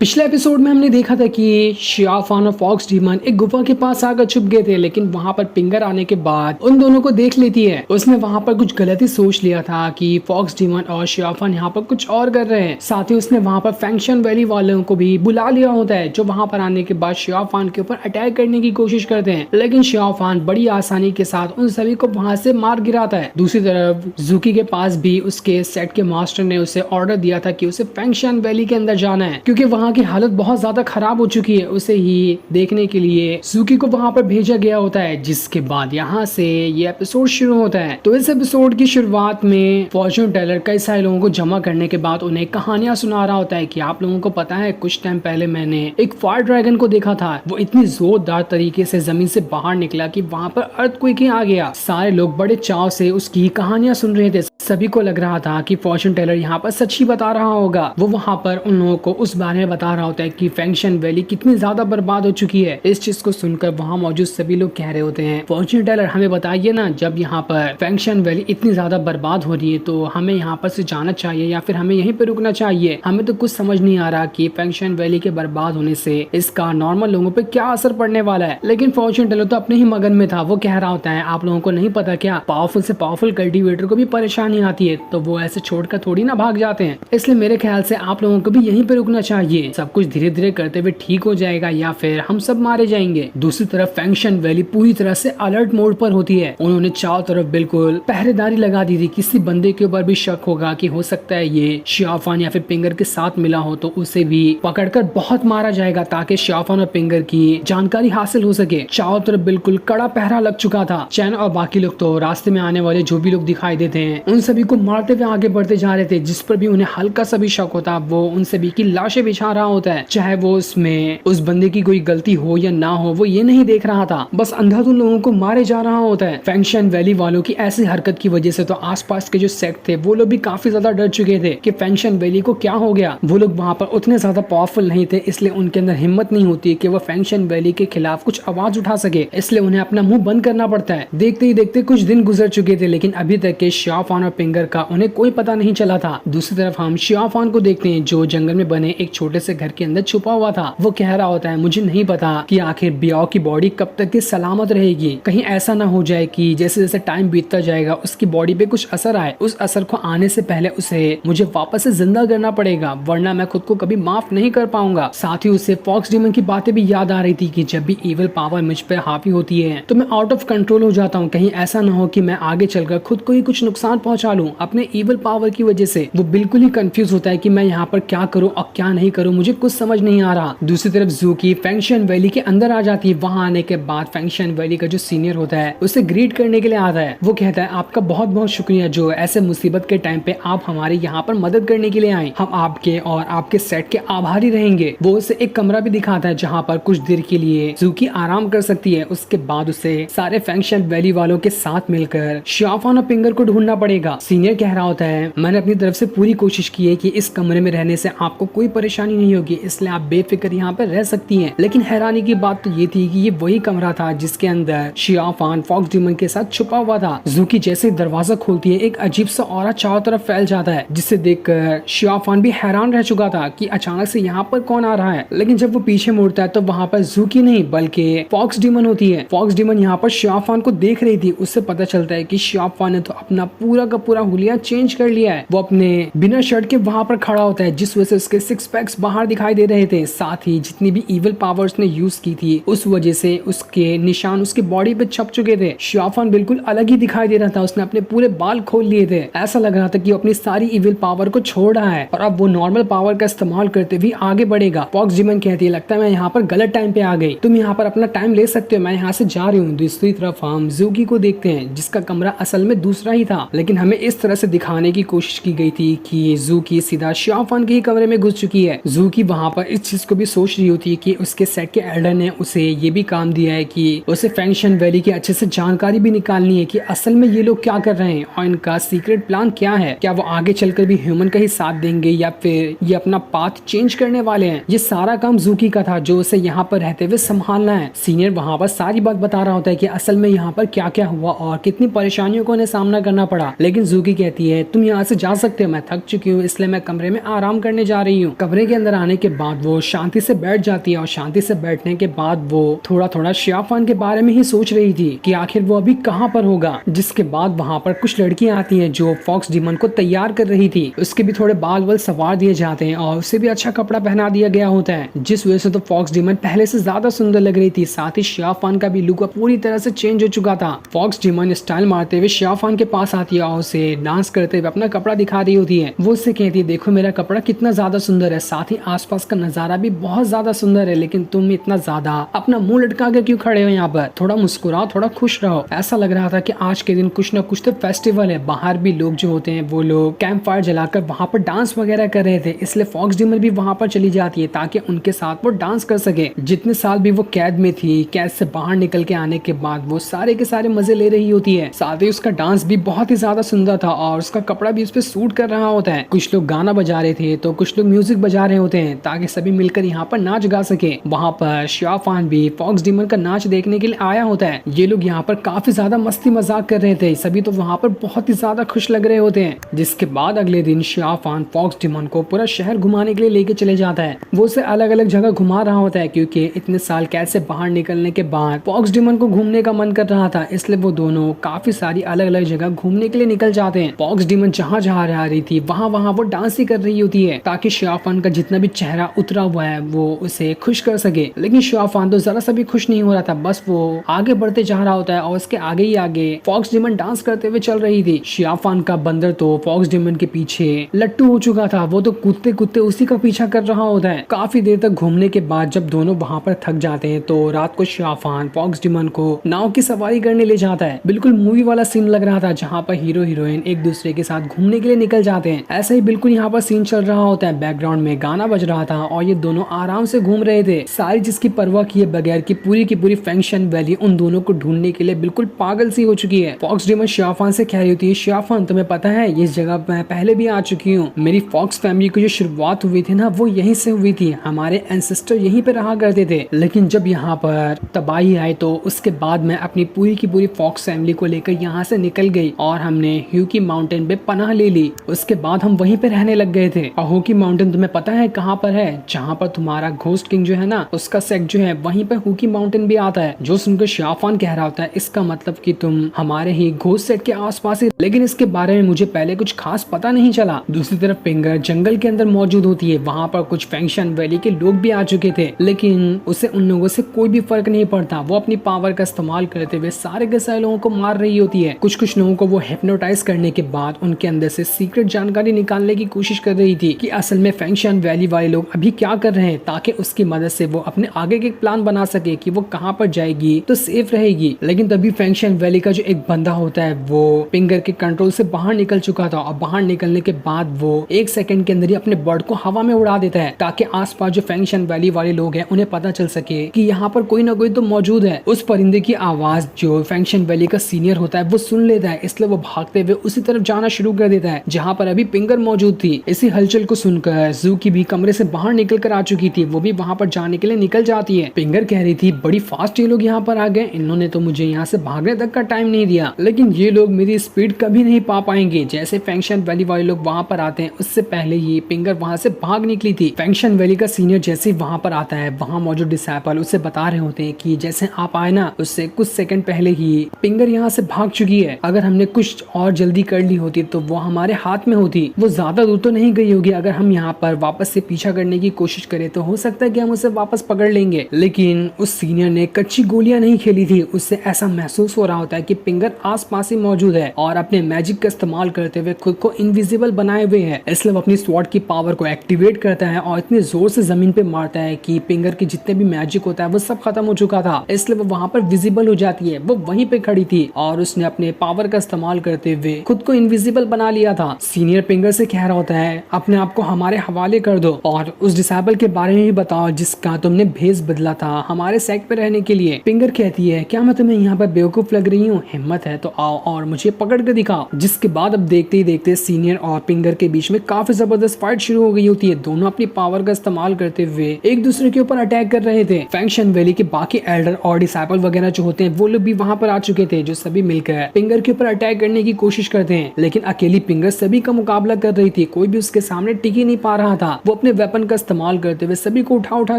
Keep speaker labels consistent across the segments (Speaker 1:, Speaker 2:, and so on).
Speaker 1: पिछले एपिसोड में हमने देखा था कि शियाफान और फॉक्स डीमन एक गुफा के पास आकर छुप गए थे, लेकिन वहां पर पिंगर आने के बाद उन दोनों को देख लेती है। उसने वहां पर कुछ गलती सोच लिया था कि फॉक्स डीमन और शियाफान यहाँ पर कुछ और कर रहे हैं। साथ ही उसने वहां पर फैंक्शन वैली वालों को भी बुला लिया होता है, जो वहां पर आने के बाद शियाफान के ऊपर अटैक करने की कोशिश करते हैं, लेकिन शियाफान बड़ी आसानी के साथ उन सभी को वहां से मार गिराता है। दूसरी तरफ जूकी के पास भी उसके सेट के मास्टर ने उसे ऑर्डर दिया था कि उसे फैंक्शन वैली के अंदर जाना है, क्योंकि वहां की हालत बहुत ज्यादा खराब हो चुकी है। उसे ही देखने के लिए जूकी को वहां पर भेजा गया होता है, जिसके बाद यहाँ से ये एपिसोड शुरू होता है। तो इस एपिसोड की शुरुआत में फॉर्चून टेलर कई सारे लोगों को जमा करने के बाद उन्हें कहानियां सुना रहा होता है कि आप लोगों को पता है कुछ टाइम पहले मैंने एक फायर ड्रैगन को देखा था, वो इतनी जोरदार तरीके से जमीन से बाहर निकला कि वहां पर अर्थक्वेक ही आ गया। सारे लोग बड़े चाव से उसकी कहानियां सुन रहे थे। सभी को लग रहा था कि फॉर्चून टेलर यहाँ पर सच ही बता रहा होगा। वो वहाँ पर उन लोगों को उस बारे में बता रहा होता है कि फैंक्शन वैली कितनी ज्यादा बर्बाद हो चुकी है। इस चीज को सुनकर वहाँ मौजूद सभी लोग कह रहे होते हैं, फॉर्चून टेलर हमें बताइए ना, जब यहाँ पर फैंक्शन वैली इतनी ज्यादा बर्बाद हो रही है तो हमें यहाँ पर से जाना चाहिए या फिर हमें यहीं पे रुकना चाहिए। हमें तो कुछ समझ नहीं आ रहा कि फैंक्शन वैली के बर्बाद होने से इसका नॉर्मल लोगों पे क्या असर पड़ने वाला है। लेकिन फॉर्चून टेलर तो अपने ही मगन में था। वो कह रहा होता है, आप लोगों को नहीं पता क्या, पावरफुल से पावरफुल कल्टीवेटर को भी परेशानी आती है तो वो ऐसे छोड़कर थोड़ी ना भाग जाते हैं। इसलिए मेरे ख्याल से आप लोगों को भी यहीं पे रुकना चाहिए। सब कुछ धीरे धीरे करते हुए ठीक हो जाएगा या फिर हम सब मारे जाएंगे। दूसरी तरफ फैंक्शन वैली पूरी तरह से अलर्ट मोड पर होती है। उन्होंने चारों तरफ बिल्कुल पहरेदारी लगा दी थी। किसी बंदे के ऊपर भी शक होगा कि हो सकता है ये शियाफान या फिर पिंगर के साथ मिला हो तो उसे भी पकड़कर बहुत मारा जाएगा, ताकि शियाफान और पिंगर की जानकारी हासिल हो सके। चारों तरफ बिल्कुल कड़ा पहरा लग चुका था। चैन और बाकी लोग तो रास्ते में आने वाले जो भी लोग दिखाई देते हैं उन सभी को मारते हुए आगे बढ़ते जा रहे थे। जिस पर भी उन्हें हल्का सा भी शक होता वो उन सभी की लाशें बिछा रहा होता है, चाहे वो उसमें उस बंदे की कोई गलती हो या ना हो, वो ये नहीं देख रहा था, बस अंधाधुन लोगों को मारे जा रहा होता है। फैंक्शन वैली वालों की ऐसी हरकत की वजह से तो आसपास के जो सेक्ट थे वो लोग भी काफी ज्यादा डर चुके थे कि फैंक्शन वैली को क्या हो गया। वो लोग वहां पर उतने ज्यादा पावरफुल नहीं थे, इसलिए उनके अंदर हिम्मत नहीं होती कि वो फैंक्शन वैली के खिलाफ कुछ आवाज उठा सके, इसलिए उन्हें अपना मुंह बंद करना पड़ता है। देखते ही देखते कुछ दिन गुजर चुके थे, लेकिन अभी तक के शियाफान और पिंगर का उन्हें कोई पता नहीं चला था। दूसरी तरफ हम शियाफान को देखते हैं, जो जंगल में बने एक छोटे से घर के अंदर छुपा हुआ था। वो कह रहा होता है, मुझे नहीं पता कि आखिर बियाओ की बॉडी कब तक की सलामत रहेगी। कहीं ऐसा ना हो जाए कि जैसे जैसे टाइम बीतता जाएगा उसकी बॉडी पे कुछ असर आए। उस असर को आने से पहले उसे मुझे वापस से जिंदा करना पड़ेगा, वरना मैं खुद को कभी माफ नहीं कर पाऊंगा। साथ ही उसे फॉक्स डीमन की बातें भी याद आ रही थी कि जब भी इविल पावर मुझ पर हावी होती है तो मैं आउट ऑफ कंट्रोल हो जाता हूँ। कहीं ऐसा ना हो कि मैं आगे चलकर खुद को ही कुछ नुकसान पहुंचा लूं अपने इविल पावर की वजह से। वो बिल्कुल ही कंफ्यूज होता है कि मैं यहाँ पर क्या करूँ और क्या नहीं करूँ, मुझे कुछ समझ नहीं आ रहा। दूसरी तरफ जूकी फैंक्शन वैली के अंदर आ जाती है। वहां आने के बाद फैंक्शन वैली का जो सीनियर होता है उसे ग्रीट करने के लिए आता है। वो कहता है, आपका बहुत बहुत शुक्रिया जो ऐसे मुसीबत के टाइम पे आप हमारे यहाँ पर मदद करने के लिए आए। हम आपके और आपके सेट के आभारी रहेंगे। वो उसे एक कमरा भी दिखाता है जहाँ पर कुछ देर के लिए जूकी आराम कर सकती है। उसके बाद उसे सारे फैंक्शन वैली वालों के साथ मिलकर शियाफान और पिंगर को ढूंढना पड़ेगा। सीनियर कह रहा होता है, मैंने अपनी तरफ से पूरी कोशिश की है कि इस कमरे में रहने से आपको कोई परेशानी नहीं होगी, इसलिए आप बेफिक्र यहाँ पर रह सकती हैं। लेकिन हैरानी की बात तो ये थी कि ये वही कमरा था जिसके अंदर शियाफान फॉक्स डीमन के साथ छुपा हुआ था। जूकी जैसे दरवाजा खोलती है एक अजीब सा ऑरा चारों तरफ फैल जाता है, जिसे देखकर शियाफान भी हैरान रह चुका था कि अचानक से यहाँ पर कौन आ रहा है। लेकिन जब वो पीछे मुड़ता है तो वहाँ पर जूकी नहीं बल्कि फॉक्स डीमन होती है। फॉक्स डीमन यहाँ पर शियाफान को देख रही थी। उससे पता चलता है कि शियाफान ने तो अपना पूरा का पूरा हुलिया चेंज कर लिया है। वो अपने बिना शर्ट के वहां पर खड़ा होता है, जिस वजह से उसके सिक्स पैक्स बाहर दिखाई दे रहे थे। साथ ही जितनी भी इविल पावर्स ने यूज की थी उस वजह से उसके निशान उसकी बॉडी पे छप चुके थे। शियाफान बिल्कुल अलग ही दिखाई दे रहा था। उसने अपने पूरे बाल खोल लिए थे। ऐसा लग रहा था कि वो अपनी सारी इविल पावर को छोड़ रहा है और अब वो नॉर्मल पावर का इस्तेमाल करते हुए आगे बढ़ेगा। फॉक्स डीमन कहती है, लगता है मैं यहाँ पर गलत टाइम पे आ गई, तुम यहाँ पर अपना टाइम ले सकते हो, मैं यहाँ से जा रही हूँ। दूसरी तरफ हम जूकी को देखते हैं, जिसका कमरा असल में दूसरा ही था, लेकिन हमें इस तरह से दिखाने की कोशिश की गई थी कि जूकी सीधा शियाफान के ही कमरे में घुस चुकी है। जूकी वहां पर इस चीज को भी सोच रही होती है कि उसके सेट के एल्डर ने उसे ये भी काम दिया है कि उसे फैंक्शन वैली की अच्छे से जानकारी भी निकालनी है कि असल में ये लोग क्या कर रहे हैं और इनका सीक्रेट प्लान क्या है। क्या वो आगे चलकर भी ह्यूमन का ही साथ देंगे या फिर ये अपना पाथ चेंज करने वाले हैं। ये सारा काम जूकी का था जो उसे यहाँ पर रहते हुए संभालना है। सीनियर वहां पर सारी बात बता रहा होता है कि असल में यहाँ पर क्या क्या हुआ और कितनी परेशानियों को उन्हें सामना करना पड़ा। लेकिन जूकी कहती है, तुम यहाँ से जा सकते हो, मैं थक चुकी हूँ, इसलिए मैं कमरे में आराम करने जा रही हूँ। कमरे के अंदर अंदर आने के बाद वो शांति से बैठ जाती है और शांति से बैठने के बाद वो थोड़ा थोड़ा शियाफान के बारे में ही सोच रही थी कि आखिर वो अभी कहाँ पर होगा। जिसके बाद वहाँ पर कुछ लड़कियां आती हैं जो फॉक्स डीमन को तैयार कर रही थी। उसके भी थोड़े बाल वल सवार दिए जाते हैं और उसे भी अच्छा कपड़ा पहना दिया गया होता है, जिस वजह से तो फॉक्स डीमन पहले से ज्यादा सुंदर लग रही थी। साथ ही शियाफान का भी लुक पूरी तरह से चेंज हो चुका था। फॉक्स डीमन स्टाइल मारते हुए शियाफान के पास आती है और उसे डांस करते हुए अपना कपड़ा दिखा रही होती है। वो उससे कहती है, देखो मेरा कपड़ा कितना ज्यादा सुंदर है, साथ ही आसपास का नजारा भी बहुत ज्यादा सुंदर है, लेकिन तुम इतना ज्यादा अपना मुंह लटका कर क्यों खड़े हो यहाँ पर? थोड़ा मुस्कुराओ, थोड़ा खुश रहो। ऐसा लग रहा था कि आज के दिन कुछ न कुछ तो फेस्टिवल है। बाहर भी लोग जो होते हैं वो लोग कैंप फायर जलाकर वहाँ पर डांस वगैरह कर रहे थे, इसलिए फॉक्स डीमन भी वहाँ पर चली जाती है ताकि उनके साथ वो डांस कर सके। जितने साल भी वो कैद में थी, कैद से बाहर निकल के आने के बाद वो सारे के सारे मजे ले रही होती है। साथ ही उसका डांस भी बहुत ही ज्यादा सुंदर था और उसका कपड़ा भी उस पर सूट कर रहा होता है। कुछ लोग गाना बजा रहे थे तो कुछ लोग म्यूजिक बजा रहे होते हैं ताकि सभी मिलकर यहाँ पर नाच गा सके। वहाँ पर शियाफान भी फॉक्स डीमन का नाच देखने के लिए आया होता है। ये लोग यहाँ पर काफी ज्यादा मस्ती मजाक कर रहे थे, सभी तो वहाँ पर बहुत ही ज्यादा खुश लग रहे होते हैं। जिसके बाद अगले दिन शियाफान फॉक्स डीमन को पूरा शहर घुमाने के लिए लेके चले जाता है। वो उसे अलग अलग जगह घुमा रहा होता है क्योंकि इतने साल कैद से बाहर निकलने के बाद फॉक्स डीमन को घूमने का मन कर रहा था, इसलिए वो दोनों काफी सारी अलग अलग जगह घूमने के लिए निकल जाते हैं। फॉक्स डीमन जहाँ जहाँ रह रही थी वहाँ वहाँ वो डांस ही कर रही होती है ताकि शियाफान का जितना भी चेहरा उतरा हुआ है वो उसे खुश कर सके। लेकिन शियाफान तो जरा सा भी खुश नहीं हो रहा था, बस वो आगे बढ़ते जा रहा होता है और उसके आगे ही आगे फॉक्स डीमन डांस करते हुए चल रही थी। शियाफान का बंदर तो फॉक्स डीमन के पीछे लट्टू हो चुका था, वो तो कूदते कूदते उसी का पीछा कर रहा होता है। काफी देर तक घूमने के बाद जब दोनों वहाँ पर थक जाते हैं तो रात को शियाफान फॉक्स डीमन को नाव की सवारी करने ले जाता है। बिल्कुल मूवी वाला सीन लग रहा था जहाँ पर हीरो हीरोइन एक दूसरे के साथ घूमने के लिए निकल जाते हैं। ऐसा ही बिल्कुल यहाँ पर सीन चल रहा होता है। बैकग्राउंड में गाना बज रहा था और ये दोनों आराम से घूम रहे थे, सारी जिसकी परवाह किए बगैर की पूरी फैंक्शन वैली उन दोनों को ढूंढने के लिए बिल्कुल पागल सी हो चुकी है। फॉक्स डीमन शियाफान से कह रही होती है, शियाफान तुम्हें पता है ये जगह मैं पहले भी आ चुकी हूँ। मेरी फॉक्स फैमिली की जो शुरुआत हुई थी ना वो यहीं से हुई थी, हमारे एंसेस्टर यहीं पे रहा करते थे। लेकिन जब यहाँ पर तबाही आई तो उसके बाद मैं अपनी पूरी की पूरी फॉक्स फैमिली को लेकर यहाँ से निकल गई और हमने ह्यूकी माउंटेन पे पनाह ले ली। उसके बाद हम वहीं पे रहने लग गए थे। और हुकी माउंटेन तुम्हें पता है कहाँ पर है? जहाँ पर तुम्हारा घोस्ट किंग जो है ना उसका सेट जो है वहीं पर हुकी माउंटेन भी आता है। जो सुनकर शियाफान कह रहा होता है, इसका मतलब कि तुम हमारे ही घोस्ट सेट के आसपास ही, लेकिन इसके बारे में मुझे पहले कुछ खास पता नहीं चला। दूसरी तरफ पिंगर जंगल के अंदर मौजूद होती है, वहाँ पर कुछ फैंक्शन वैली के लोग भी आ चुके थे, लेकिन उसे उन लोगों से कोई भी फर्क नहीं पड़ता। वो अपनी पावर का इस्तेमाल करते हुए सारे के सारे लोगों को मार रही होती है। कुछ लोगों को वो हिप्नोटाइज करने के बाद उनके अंदर से सीक्रेट जानकारी निकालने की कोशिश कर रही थी कि असल में फैंक्शन वैली वाले लोग अभी क्या कर रहे हैं, ताकि उसकी मदद से वो अपने आगे के प्लान बना सके कि वो कहाँ पर जाएगी तो सेफ रहेगी। लेकिन तभी फैंक्शन वैली का जो एक बंदा होता है वो पिंगर के कंट्रोल से बाहर निकल चुका था और बाहर निकलने के बाद वो 1 सेकंड के अंदर ही अपने बर्ड को हवा में उड़ा देता है ताकि आसपास जो फैंक्शन वैली वाले लोग हैं उन्हें पता चल सके कि यहाँ पर कोई ना कोई तो मौजूद है। उस परिंदे की आवाज जो फैंक्शन वैली का सीनियर होता है वो सुन लेता है, इसलिए वो भागते हुए उसी तरफ जाना शुरू कर देता है जहाँ पर अभी पिंगर मौजूद थी। इसी हलचल को सुनकर ज़ूकी भी कमरे से बाहर निकल कर आ चुकी थी, वो भी वहाँ पर जाने के लिए निकल जाती है। पिंगर कह रही थी, बड़ी फास्ट ये लोग यहाँ पर आ गए, इन्होंने तो मुझे यहाँ से भागने तक का टाइम नहीं दिया, लेकिन ये लोग मेरी स्पीड कभी नहीं पा पाएंगे। जैसे फैंक्शन वैली वाले लोग वहाँ पर आते हैं उससे पहले ही पिंगर वहाँ से भाग निकली थी। फैंक्शन वैली का सीनियर जैसे ही वहाँ पर आता है, वहाँ मौजूद डिसाइपल उसे बता रहे होते हैं कि जैसे आप आए ना उससे कुछ सेकंड पहले ही पिंगर यहाँ से भाग चुकी है। अगर हमने कुछ और जल्दी कर ली होती तो वो हमारे हाथ में होती। वो ज्यादा दूर तो नहीं गई होगी, अगर हम यहाँ पर वापस से पीछा करने की कोशिश करें तो हो सकता है कि हम उसे वापस पकड़ लेंगे। लेकिन उस सीनियर ने कच्ची गोलियां नहीं खेली थी, उससे ऐसा महसूस हो रहा होता है कि पिंगर आसपास ही मौजूद है और अपने मैजिक का इस्तेमाल करते हुए खुद को इनविजिबल बनाए हुए है। इसलिए वो अपनी स्वॉर्ड की पावर को एक्टिवेट करता है और इतने जोर से जमीन पे मारता है कि पिंगर की जितने भी मैजिक होता है वो सब खत्म हो चुका था। इसलिए वो वहाँ पर विजिबल हो जाती है। वो वहीं पे खड़ी थी और उसने अपने पावर का इस्तेमाल करते हुए खुद को इनविजिबल बना लिया था। सीनियर पिंगर से कह रहा होता है, अपने आप को हमारे हवाले कर दो और उस डिसाइबल के बारे में भी बताओ जिसका तुमने भेस बदला था हमारे सेट पे रहने के लिए। पिंगर कहती है, क्या मैं तुम्हें यहाँ पर बेवकूफ लग रही हूँ? हिम्मत है तो आओ और मुझे पकड़ कर दिखाओ। जिसके बाद अब देखते ही देखते सीनियर और पिंगर के बीच में काफी जबरदस्त फाइट शुरू हो गई होती है। दोनों अपनी पावर का इस्तेमाल करते हुए एक दूसरे के ऊपर अटैक कर रहे थे। फैंक्शन वैली के बाकी एल्डर और डिसाइपल वगैरह जो होते हैं वो लोग भी वहाँ पर आ चुके थे, जो सभी मिलकर पिंगर के ऊपर अटैक करने की कोशिश करते हैं। लेकिन अकेली पिंगर सभी का मुकाबला कर रही थी, कोई भी उसके सामने टिक ही नहीं पा रहा था। वो अपने वेपन का इस्तेमाल करते हुए सभी को उठा उठा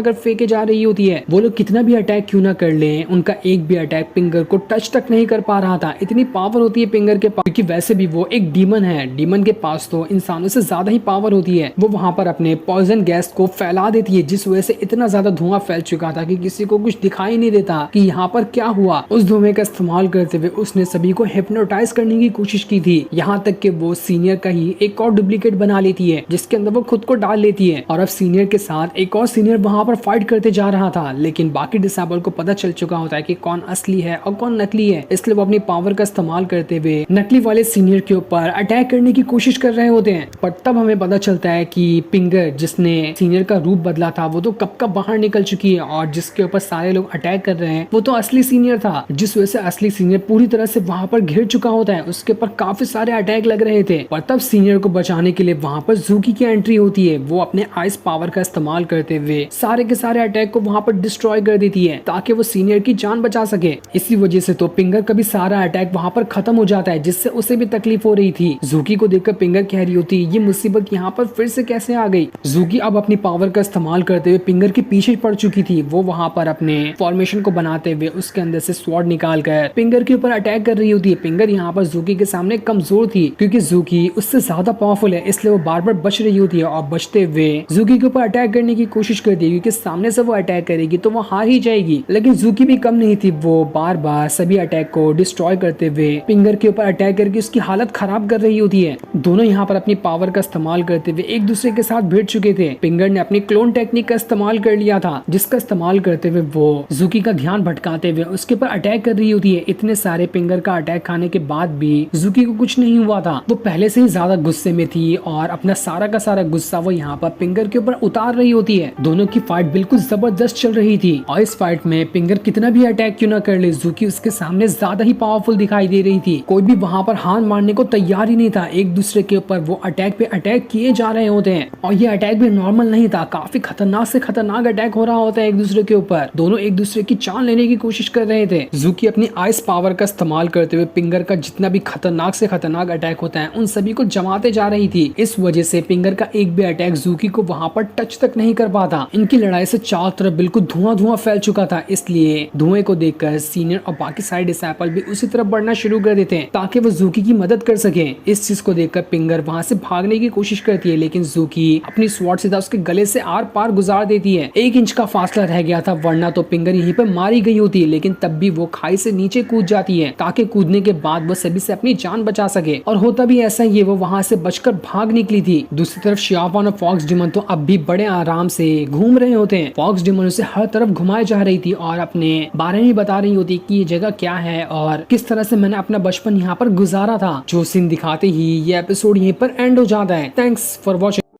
Speaker 1: कर फेंके जा रही होती है। वो लोग कितना भी अटैक क्यों ना कर लें, उनका एक भी अटैक पिंगर को टच तक नहीं कर पा रहा था। इतनी पावर होती है पिंगर के पास, क्योंकि वैसे भी वो एक डीमन है। डीमन के पास तो इंसानों से ज्यादा ही पावर होती है। वो वहां पर अपने पॉइजन गैस को फैला देती है, जिस वजह से इतना ज्यादा धुआं फैल चुका था कि किसी को कुछ दिखाई नहीं देता कि यहाँ पर क्या हुआ। उस धुएं का इस्तेमाल करते हुए उसने सभी को हिप्नोटाइज करने की कोशिश की थी, यहाँ तक कि वो सीनियर का ही एक और डुप्लीकेट बना लेती है, जिसके अंदर वो खुद को डाल लेती है। और अब सीनियर के साथ एक और सीनियर वहां पर फाइट करते जा रहा था, लेकिन बाकी डिसेबल को पता चल चुका होता है कि कौन असली है और कौन नकली है। इसलिए वो अपनी पावर का इस्तेमाल करते हुए नकली वाले सीनियर के ऊपर अटैक करने की कोशिश कर रहे होते हैं। पर तब हमें पता चलता है कि पिंगर, जिसने सीनियर का रूप बदला था, वो तो कब का बाहर निकल चुकी है और जिसके ऊपर सारे लोग अटैक कर रहे हैं वो तो असली सीनियर था। जिस वजह से असली सीनियर पूरी तरह से वहां पर घिर चुका होता है, उसके ऊपर काफी सारे अटैक लग रहे थे। पर तब सीनियर को बचाने के लिए वहां पर जूकी की एंट्री होती है। वो अपने आइस पावर का इस्तेमाल करते हुए सारे के सारे अटैक को वहां पर डिस्ट्रॉय कर देती है, ताकि वो सीनियर की जान बचा सके। इसी वजह से तो पिंगर का भी सारा अटैक वहां पर खत्म हो जाता है, जिससे उसे भी तकलीफ हो रही थी। जूकी को देखकर पिंगर कह रही होती है, ये मुसीबत यहाँ पर फिर से कैसे आ गई। जूकी अब अपनी पावर का इस्तेमाल करते हुए पिंगर के पीछे पड़ चुकी थी। वो वहां पर अपने फॉर्मेशन को बनाते हुए उसके अंदर से स्वॉर्ड निकाल कर पिंगर के ऊपर अटैक कर रही होती है। पिंगर यहाँ पर जूकी के सामने कमजोर थी, क्योंकि जूकी उससे ज्यादा पावरफुल है, इसलिए वो बार बार बच रही होती है और बचते हुए जूकी के ऊपर अटैक करने की कोशिश करती है, क्योंकि सामने से वो अटैक करेगी तो वो हार ही जाएगी। लेकिन जूकी भी कम नहीं थी, वो बार बार सभी अटैक को डिस्ट्रॉय करते हुए पिंगर के ऊपर अटैक करके उसकी हालत खराब कर रही होती है। दोनों यहाँ पर अपनी पावर का इस्तेमाल करते हुए एक दूसरे के साथ भिड़ चुके थे। पिंगर ने अपनी क्लोन टेक्निक का इस्तेमाल कर लिया था, जिसका इस्तेमाल करते हुए वो जूकी का ध्यान भटकाते हुए उसके ऊपर अटैक कर रही होती है। इतने सारे पिंगर का अटैक खाने के बाद भी जूकी को कुछ नहीं हुआ था। वो पहले से ही ज्यादा गुस्से में थी और अपना सारा का सारा गुस्सा वो यहाँ पर पिंगर के ऊपर उतार रही होती है। दोनों की फाइट बिल्कुल जबरदस्त चल रही थी और इस फाइट में पिंगर कितना भी अटैक क्यों ना कर ले, जूकी उसके सामने ज्यादा ही पावरफुल दिखाई दे रही थी। कोई भी वहां पर हार मानने को तैयार ही नहीं था। एक दूसरे के ऊपर वो अटैक पे अटैक किए जा रहे होते हैं और ये अटैक भी नॉर्मल नहीं था, काफी खतरनाक से खतरनाक अटैक हो रहा होता है एक दूसरे के ऊपर। दोनों एक दूसरे की जान लेने की कोशिश कर रहे थे। जूकी अपनी आइस पावर का इस्तेमाल करते हुए पिंगर का जितना भी खतरनाक से खतरनाक अटैक होता है उन सभी को जमाते जा रही थी। इस वजह से पिंगर का एक भी अटैक जूकी को वहां पर टच तक नहीं कर पाता। इनकी लड़ाई से चारों तरफ बिल्कुल धुआं धुआं फैल चुका था, इसलिए धुएं को देखकर सीनियर और बाकी सारे डिसेबल भी उसी तरफ बढ़ना शुरू कर देते हैं, ताकि वो जूकी की मदद कर सके। इस चीज को देखकर पिंगर वहां से भागने की कोशिश करती है, लेकिन जूकी अपनी स्वॉर्ड सीधा उसके गले से आर पार गुजार देती है। 1 इंच का फासला रह गया था, वरना तो पिंगर यहीं पर मारी गई होती है। लेकिन तब भी वो खाई से नीचे कूद जाती है, ताकि कूदने के बाद वो सभी से अपनी जान बचा सके। और होता भी ऐसा ही है, वो वहां से बचकर भाग निकली थी। दूसरी तरफ शियावान और फॉक्स डिमन तो अब भी बड़े आराम से घूम रहे होते हैं। फॉक्स डिमन उसे हर तरफ घुमाए जा रही थी और अपने बारे में बता रही होती कि ये जगह क्या है और किस तरह से मैंने अपना बचपन यहाँ पर गुजारा था। जो सीन दिखाते ही ये एपिसोड यहीं पर एंड हो जाता है। Thanks for watching.